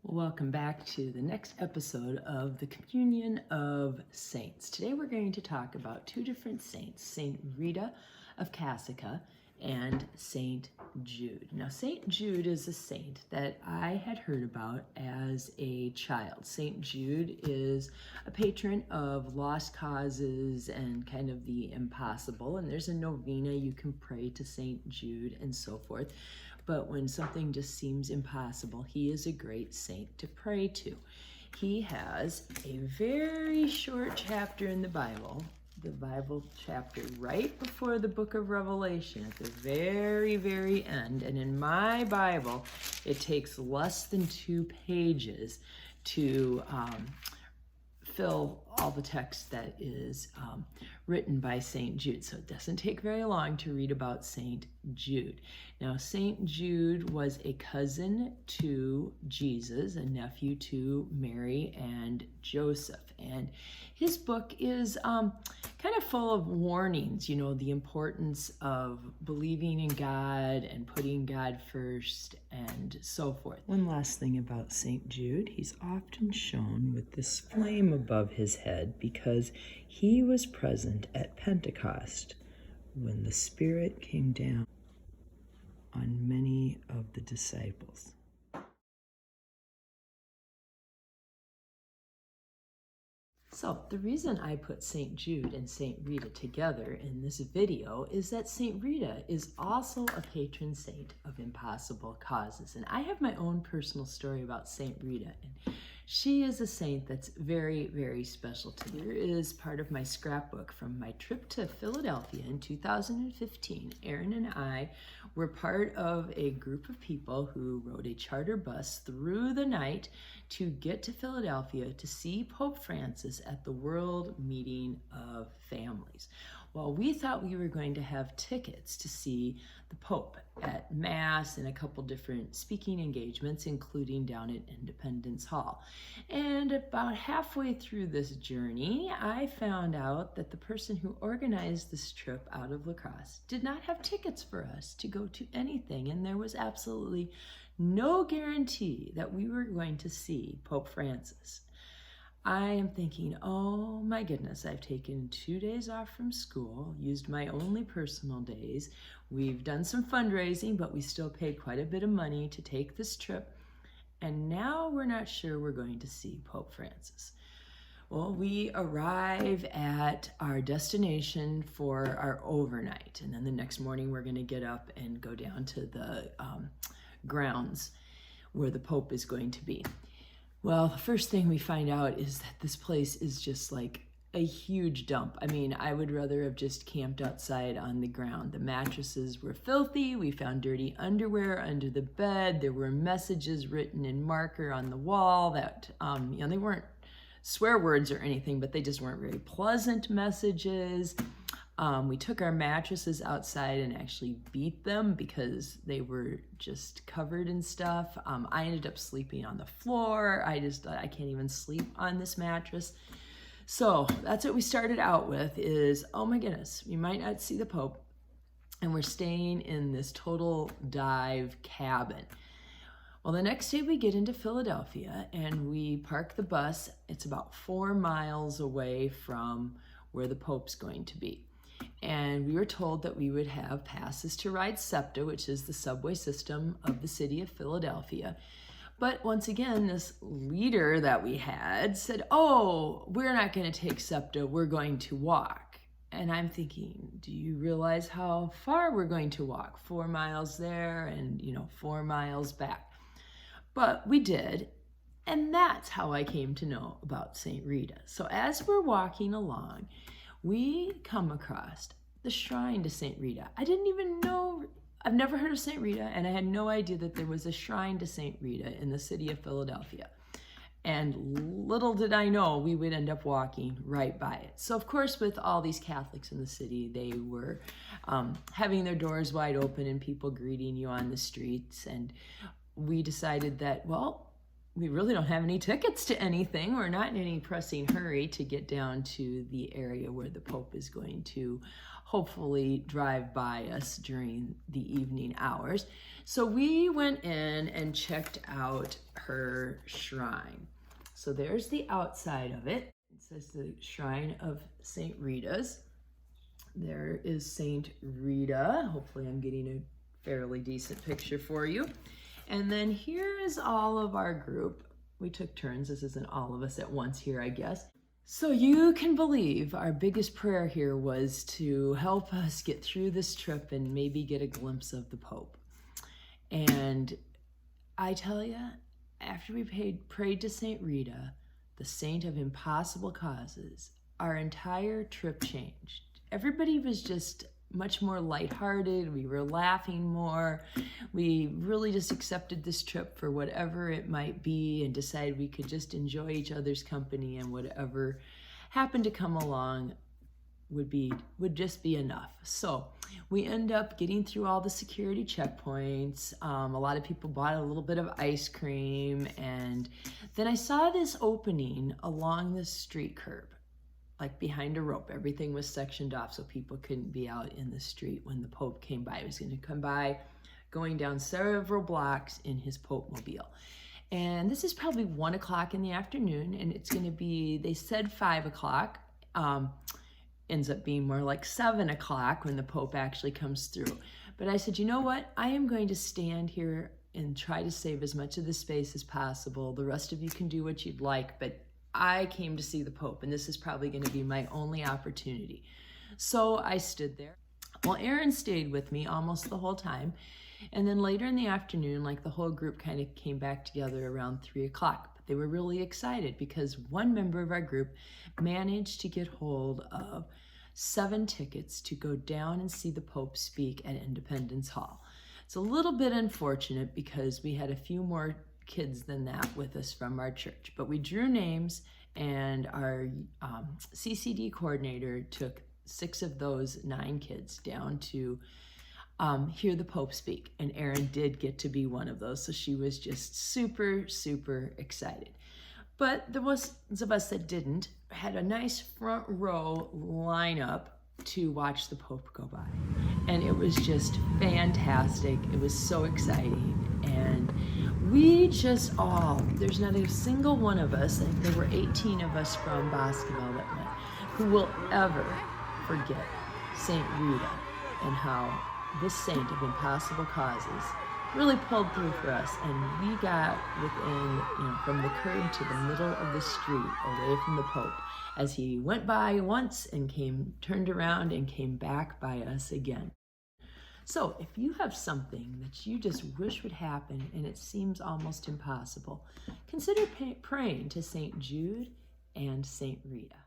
Welcome back to the next episode of the Communion of Saints. Today we're going to talk about two different saints, Saint Rita of Cassica and Saint Jude. Now, Saint Jude is a saint that I had heard about as a child. Saint Jude is a patron of lost causes and kind of the impossible, and there's a novena you can pray to Saint Jude and so forth. But when something just seems impossible, he is a great saint to pray to. He has a very short chapter in the Bible chapter right before the book of Revelation, at the very, very end. And in my Bible, it takes less than 2 pages to fill all the text that is written by Saint Jude. So it doesn't take very long to read about Saint Jude. Now, Saint Jude was a cousin to Jesus, a nephew to Mary and Joseph. And his book is kind of full of warnings, you know, the importance of believing in God and putting God first and so forth. One last thing about Saint Jude, he's often shown with this flame above his head because he was present at Pentecost when the Spirit came down on many of the disciples. So the reason I put St. Jude and St. Rita together in this video is that St. Rita is also a patron saint of impossible causes. And I have my own personal story about St. Rita. And she is a saint that's very, very special to me. Here is part of my scrapbook from my trip to Philadelphia in 2015. Aaron and I were part of a group of people who rode a charter bus through the night to get to Philadelphia to see Pope Francis at the World Meeting of Families. Well, we thought we were going to have tickets to see the Pope at Mass and a couple different speaking engagements, including down at Independence Hall. And about halfway through this journey, I found out that the person who organized this trip out of La Crosse did not have tickets for us to go to anything, and there was absolutely no guarantee that we were going to see Pope Francis. I am thinking, oh my goodness, I've taken 2 days off from school, used my only personal days. We've done some fundraising, but we still paid quite a bit of money to take this trip. And now we're not sure we're going to see Pope Francis. Well, we arrive at our destination for our overnight. And then the next morning we're going to get up and go down to the grounds where the Pope is going to be. Well, the first thing we find out is that this place is just like a huge dump. I mean, I would rather have just camped outside on the ground. The mattresses were filthy. We found dirty underwear under the bed. There were messages written in marker on the wall that, they weren't swear words or anything, but they just weren't very pleasant messages. We took our mattresses outside and actually beat them because they were just covered in stuff. I ended up sleeping on the floor. I just thought I can't even sleep on this mattress. So that's what we started out with is, oh my goodness, we might not see the Pope. And we're staying in this total dive cabin. Well, the next day we get into Philadelphia and we park the bus. It's about 4 miles away from where the Pope's going to be. And we were told that we would have passes to ride SEPTA, which is the subway system of the city of Philadelphia. But once again, this leader that we had said, oh, we're not going to take SEPTA, we're going to walk. And I'm thinking, do you realize how far we're going to walk? 4 miles there and, 4 miles back. But we did. And that's how I came to know about St. Rita. So as we're walking along, we come across the shrine to St. Rita. I didn't even know, I've never heard of St. Rita, and I had no idea that there was a shrine to St. Rita in the city of Philadelphia. And little did I know we would end up walking right by it. So of course, with all these Catholics in the city, they were having their doors wide open and people greeting you on the streets. And we decided that, well, we really don't have any tickets to anything. We're not in any pressing hurry to get down to the area where the Pope is going to hopefully drive by us during the evening hours. So we went in and checked out her shrine. So there's the outside of it. It says the Shrine of St. Rita's. There is St. Rita. Hopefully I'm getting a fairly decent picture for you. And then here is all of our group. We took turns. This isn't all of us at once here, I guess. So you can believe our biggest prayer here was to help us get through this trip and maybe get a glimpse of the Pope. And I tell you, after we prayed to St. Rita, the saint of impossible causes, our entire trip changed. Everybody was just much more lighthearted. We were laughing more. We really just accepted this trip for whatever it might be and decided we could just enjoy each other's company, and whatever happened to come along would just be enough. So we end up getting through all the security checkpoints. A lot of people bought a little bit of ice cream, and then I saw this opening along the street curb, like behind a rope. Everything was sectioned off so people couldn't be out in the street when the Pope came by. He was going to come by going down several blocks in his Pope mobile. And this is probably 1 o'clock in the afternoon, and it's going to be, they said 5 o'clock. Ends up being more like 7 o'clock when the Pope actually comes through. But I said, you know what? I am going to stand here and try to save as much of the space as possible. The rest of you can do what you'd like, but I came to see the Pope, and this is probably going to be my only opportunity. So I stood there. Well, Aaron stayed with me almost the whole time. And then later in the afternoon, like the whole group kind of came back together around 3 o'clock. But they were really excited because one member of our group managed to get hold of 7 tickets to go down and see the Pope speak at Independence Hall. It's a little bit unfortunate because we had a few more kids than that with us from our church, but we drew names, and our CCD coordinator took 6 of those 9 kids down to hear the Pope speak, and Erin did get to be one of those, so she was just super, super excited. But the ones of us that didn't had a nice front row lineup to watch the Pope go by, and it was just fantastic. It was so exciting, and we just there's not a single one of us, I think there were 18 of us from basketball that went, who will ever forget St. Rita and how this saint of impossible causes really pulled through for us. And we got within, from the curb to the middle of the street away from the Pope as he went by once and turned around and came back by us again. So if you have something that you just wish would happen and it seems almost impossible, consider praying to St. Jude and St. Rita.